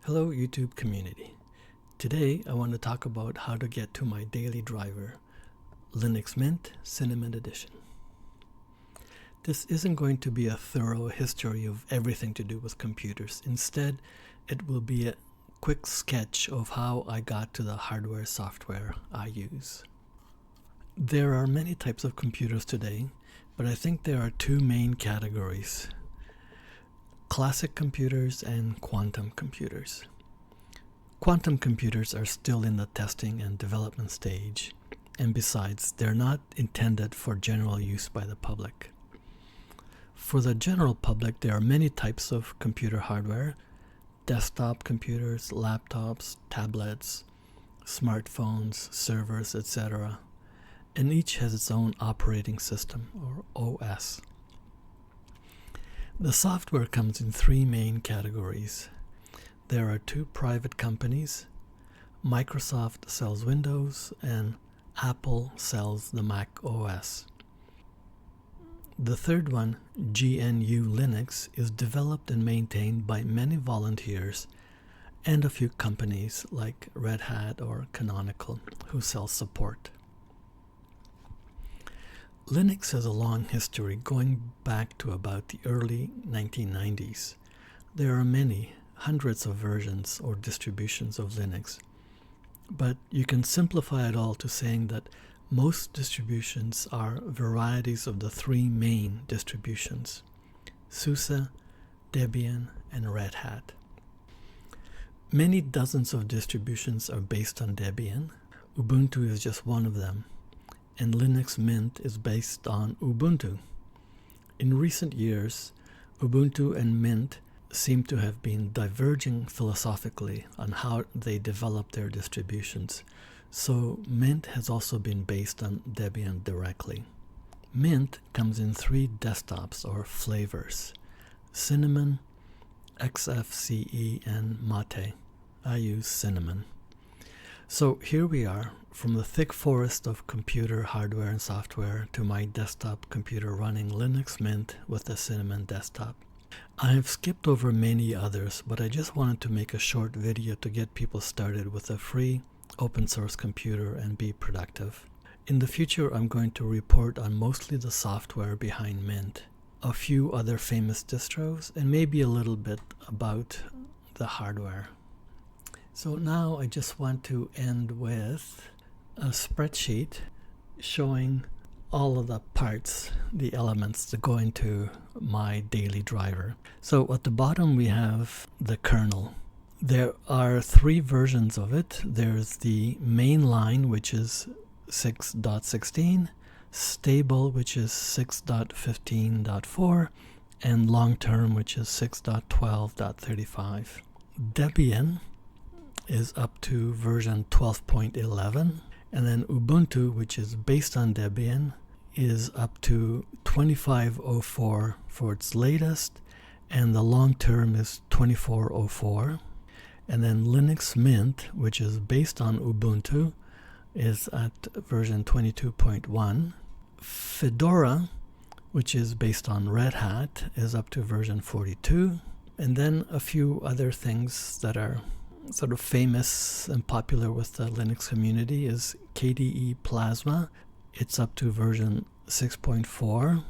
Hello YouTube community. Today I want to talk about how to get to my daily driver, Linux Mint Cinnamon Edition. This isn't going to be a thorough history of everything to do with computers. Instead, it will be a quick sketch of how I got to the hardware software I use. There are many types of computers today, but I think there are two main categories: classic computers and quantum computers. Quantum computers are still in the testing and development stage, and besides, they're not intended for general use by the public. For the general public, there are many types of computer hardware: desktop computers, laptops, tablets, smartphones, servers, etc. And each has its own operating system, or OS. The software comes in three main categories. There are two private companies. Microsoft sells Windows and Apple sells the Mac OS. The third one, GNU Linux, is developed and maintained by many volunteers and a few companies like Red Hat or Canonical who sell support. Linux has a long history going back to about the early 1990s. There are many, hundreds of versions or distributions of Linux, but you can simplify it all to saying that most distributions are varieties of the three main distributions: SUSE, Debian, and Red Hat. Many dozens of distributions are based on Debian. Ubuntu is just one of them, and Linux Mint is based on Ubuntu. In recent years, Ubuntu and Mint seem to have been diverging philosophically on how they develop their distributions, so Mint has also been based on Debian directly. Mint comes in three desktops or flavors: Cinnamon, XFCE, and Mate. I use Cinnamon. So here we are, from the thick forest of computer hardware and software to my desktop computer running Linux Mint with the Cinnamon desktop. I have skipped over many others, but I just wanted to make a short video to get people started with a free open source computer and be productive. In the future, I'm going to report on mostly the software behind Mint, a few other famous distros, and maybe a little bit about the hardware. So now I just want to end with a spreadsheet showing all of the parts, the elements that go into my daily driver. So at the bottom we have the kernel. There are three versions of it. There's the mainline, which is 6.16, stable, which is 6.15.4, and long-term, which is 6.12.35. Debian is up to version 12.11, and then Ubuntu, which is based on Debian, is up to 25.04 for its latest, and the long term is 24.04. And then Linux Mint, which is based on Ubuntu, is at version 22.1. Fedora, which is based on Red Hat, is up to version 42. And then a few other things that are sort of famous and popular with the Linux community is KDE Plasma. It's up to version 6.4.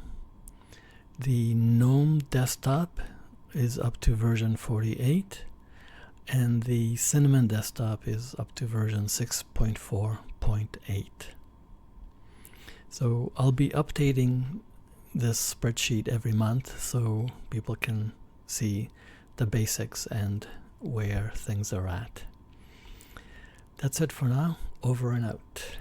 The GNOME desktop is up to version 48. And the Cinnamon desktop is up to version 6.4.8. So I'll be updating this spreadsheet every month so people can see the basics and where things are at. That's it for now. Over and out.